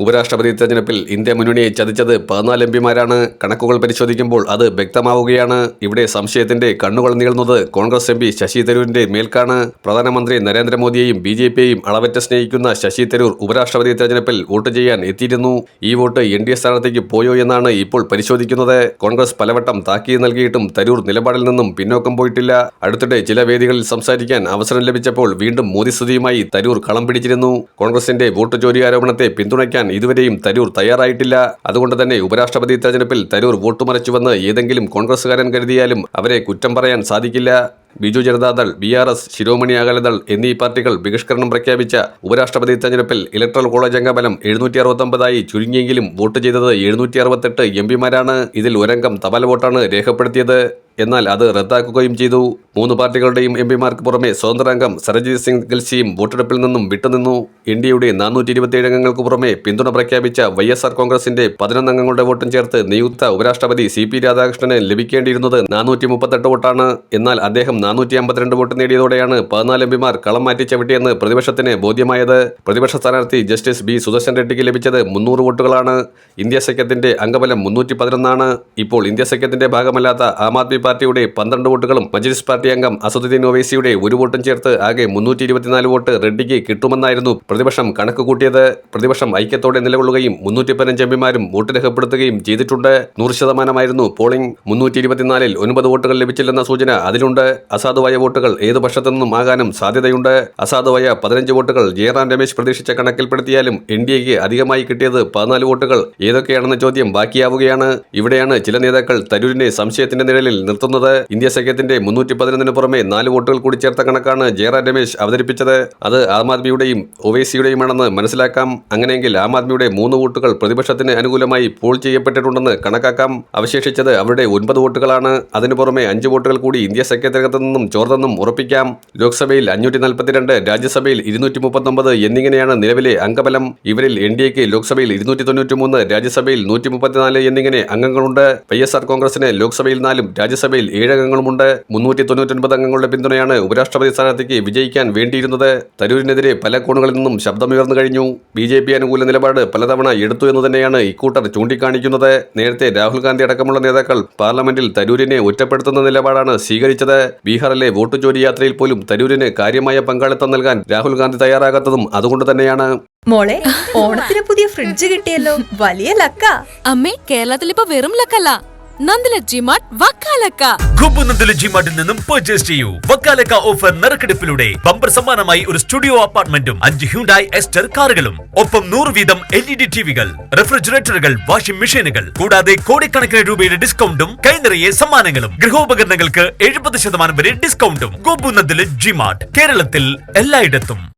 ഉപരാഷ്ട്രപതി തെരഞ്ഞെടുപ്പിൽ ഇന്ത്യ മുന്നണിയെ ചതിച്ചത് 14 എംപിമാരാണ്. കണക്കുകൾ പരിശോധിക്കുമ്പോൾ അത് വ്യക്തമാവുകയാണ്. ഇവിടെ സംശയത്തിന്റെ കണ്ണുകൾ നീളുന്നത് കോൺഗ്രസ് എംപി ശശി തരൂരിന്റെ മേൽക്കാണ്. പ്രധാനമന്ത്രി നരേന്ദ്രമോദിയെയും BJPയെയും അളവറ്റ സ്നേഹിക്കുന്ന ശശി തരൂർ ഉപരാഷ്ട്രപതി തെരഞ്ഞെടുപ്പിൽ വോട്ട് ചെയ്യാൻ എത്തിയിരുന്നു. ഈ വോട്ട് NDA സ്ഥാനാർത്ഥിക്ക് പോയോ എന്നാണ് ഇപ്പോൾ പരിശോധിക്കുന്നത്. കോൺഗ്രസ് പലവട്ടം താക്കീത് നൽകിയിട്ടും തരൂർ നിലപാടിൽ നിന്നും പിന്നോക്കം പോയിട്ടില്ല. അടുത്തിടെ ചില വേദികളിൽ സംസാരിക്കാൻ അവസരം ലഭിച്ചപ്പോൾ വീണ്ടും മോദി സ്തുതിയുമായി തരൂർ കളം പിടിച്ചിരുന്നു. കോൺഗ്രസിന്റെ വോട്ട് ചോരി ആരോപണത്തെ പിന്തുണയ്ക്കാൻ ഇതുവരെയും തരൂർ തയ്യാറായിട്ടില്ല. അതുകൊണ്ട് തന്നെ ഉപരാഷ്ട്രപതി തെരഞ്ഞെടുപ്പിൽ തരൂർ വോട്ടുമറച്ചുവെന്ന് ഏതെങ്കിലും കോൺഗ്രസുകാരൻ കരുതിയാലും അവരെ കുറ്റം പറയാൻ സാധിക്കില്ല. ബിജു ജനതാദൾ, BRS, ശിരോമണി അകാലിദൾ എന്നീ പാർട്ടികൾ ബഹിഷ്കരണം പ്രഖ്യാപിച്ച ഉപരാഷ്ട്രപതി തെരഞ്ഞെടുപ്പിൽ ഇലക്ട്രൽ കോളേജ് അംഗബലം 769 ചുരുങ്ങിയെങ്കിലും വോട്ട് ചെയ്തത് 768 എംപിമാരാണ്. ഇതിൽ ഒരംഗം തപാൽ വോട്ടാണ് രേഖപ്പെടുത്തിയത്. എന്നാൽ അത് റദ്ദാക്കുകയും ചെയ്തു. 3 പാർട്ടികളുടെയും എംപിമാർക്ക് പുറമെ സ്വതന്ത്ര അംഗം സരഞ്ജിത് സിംഗ് ഗൽസിയും വോട്ടെടുപ്പിൽ നിന്നും വിട്ടുനിന്നു. NDAയുടെ 427 അംഗങ്ങൾക്ക് പുറമെ പിന്തുണ പ്രഖ്യാപിച്ച YSR കോൺഗ്രസിന്റെ 11 അംഗങ്ങളുടെ വോട്ടും ചേർത്ത് നിയുക്ത ഉപരാഷ്ട്രപതി CP രാധാകൃഷ്ണന് ലഭിക്കേണ്ടിയിരുന്നത് 438 വോട്ടാണ്. എന്നാൽ അദ്ദേഹം 452 വോട്ട് നേടിയതോടെയാണ് 14 എംപിമാർ കളം മാറ്റി ചവിട്ടിയെന്ന് പ്രതിപക്ഷത്തിന് ബോധ്യമായത്. പ്രതിപക്ഷ സ്ഥാനാർത്ഥി ജസ്റ്റിസ് B സുദർശൻ റെഡ്ഡിക്ക് ലഭിച്ചത് 300 വോട്ടുകളാണ്. ഇന്ത്യ സഖ്യത്തിന്റെ അംഗബലം 311 ആണ്. ഇപ്പോൾ ഇന്ത്യ സഖ്യത്തിന്റെ ഭാഗമല്ലാത്ത ആം ആദ്മി പാർട്ടിയുടെ 12 വോട്ടുകളും മജ്ലിസ് പാർട്ടി അംഗം അസദുദ്ദീൻ ഒവൈസിയുടെ 1 വോട്ടും ചേർത്ത് ആകെ 324 വോട്ട് റെഡ്ഡിക്ക് കിട്ടുമെന്നായിരുന്നു പ്രതിപക്ഷം കണക്ക് കൂട്ടിയത്. പ്രതിപക്ഷം ഐക്യത്തോടെ നിലകൊള്ളുകയും 315 എംപിമാരും വോട്ട് രേഖപ്പെടുത്തുകയും ചെയ്തിട്ടുണ്ട്. 100% പോളിംഗ്. 324-ൽ 9 വോട്ടുകൾ ലഭിച്ചില്ലെന്ന സൂചന അതിലുണ്ട്. അസാധുവായ വോട്ടുകൾ ഏതു പക്ഷത്തു നിന്നും ആകാനും സാധ്യതയുണ്ട്. അസാധുവായ 15 വോട്ടുകൾ ജയറാം രമേശ് പ്രതീക്ഷിച്ച കണക്കിൽപ്പെടുത്തിയാലും NDAയ്ക്ക് അധികമായി കിട്ടിയത് 14 വോട്ടുകൾ ഏതൊക്കെയാണെന്ന ചോദ്യം ബാക്കിയാവുകയാണ്. ഇവിടെയാണ് ചില നേതാക്കൾ തരൂരിനെ സംശയത്തിന്റെ നിഴലിൽ നിർത്തുന്നത്. ഇന്ത്യ സഖ്യത്തിന്റെ 311 പുറമെ 4 വോട്ടുകൾ കൂടി ചേർത്ത കണക്കാണ് ജയറാം രമേശ് അവതരിപ്പിച്ചത്. അത് ആം ആദ്മിയുടെയും ഒവൈസിയുടെയുമാണെന്ന് മനസ്സിലാക്കാം. അങ്ങനെയെങ്കിൽ ആം ആദ്മിയുടെ 3 വോട്ടുകൾ പ്രതിപക്ഷത്തിന് അനുകൂലമായി പോൾ ചെയ്യപ്പെട്ടിട്ടുണ്ടെന്ന് കണക്കാക്കാം. അവശേഷിച്ചത് അവരുടെ 9 വോട്ടുകളാണ്. അതിനു പുറമെ 5 വോട്ടുകൾ കൂടി ഇന്ത്യ സഖ്യത്തിനകത്തു നിന്നും ചോർന്നെന്നും ഉറപ്പിക്കാം. ലോക്സഭയിൽ 542, രാജ്യസഭയിൽ 239 എന്നിങ്ങനെയാണ് നിലവിലെ അംഗബലം. ഇവരിൽ NDAയ്ക്ക് ലോക്സഭയിൽ 293, രാജ്യസഭയിൽ 134 എന്നിങ്ങനെ അംഗങ്ങളുണ്ട്. YSR കോൺഗ്രസിന് ലോക്സഭയിൽ 4, രാജ്യസഭയിൽ 7 അംഗങ്ങളുമുണ്ട്. 399 അംഗങ്ങളുടെ പിന്തുണയാണ് ഉപരാഷ്ട്രപതി സ്ഥാനാർത്ഥിക്ക് വിജയിക്കാൻ വേണ്ടിയിരുന്നത്. തരൂരിനെതിരെ പല കോണുകളിൽ നിന്നും ശബ്ദമുയർന്നു കഴിഞ്ഞു. BJP അനുകൂല നിലപാട് പലതവണ എടുത്തു എന്ന് തന്നെയാണ് ഇക്കൂട്ടർ ചൂണ്ടിക്കാണിക്കുന്നത്. നേരത്തെ രാഹുൽ ഗാന്ധി അടക്കമുള്ള നേതാക്കൾ പാർലമെന്റിൽ തരൂരിനെ ഒറ്റപ്പെടുത്തുന്ന നിലപാടാണ് സ്വീകരിച്ചത്. ബീഹാറിലെ വോട്ട് ചോരി യാത്രയിൽ പോലും തരൂരിന് കാര്യമായ പങ്കാളിത്തം നൽകാൻ രാഹുൽ ഗാന്ധി തയ്യാറാകാത്തതും അതുകൊണ്ട് തന്നെയാണ്. മോളെ, ഓണത്തിന് പുതിയ ഫ്രിഡ്ജ് കിട്ടിയല്ലോ, വലിയ ലക്ക. അമ്മേ, കേരളത്തിൽ ഇപ്പൊ വെറും ലക്കല്ല, നന്ദില ജിമാർട്ട് വക്കാലക്ക. നന്ദില ജിമാർട്ടിൽ നിന്നും പർച്ചേസ് ചെയ്യൂ. വക്കാലക്ക ഓഫർ നറുക്കെടുപ്പിലൂടെ ബമ്പർ സമ്മാനമായി ഒരു സ്റ്റുഡിയോ അപ്പാർട്ട്മെന്റും 5 ഹ്യുണ്ടായി എസ്റ്റർ കാറുകളും ഒപ്പം 100 വീതം LED ടിവികൾ, റെഫ്രിജറേറ്ററുകൾ, വാഷിംഗ് മെഷീനുകൾ കൂടാതെ കോടിക്കണക്കിന് രൂപയുടെ ഡിസ്കൗണ്ടും കൈനിറയെ സമ്മാനങ്ങളും. ഗൃഹോപകരണങ്ങൾക്ക് 70% വരെ ഡിസ്കൗണ്ടും. നന്ദില ജിമാർട്ട് കേരളത്തിൽ എല്ലായിടത്തും.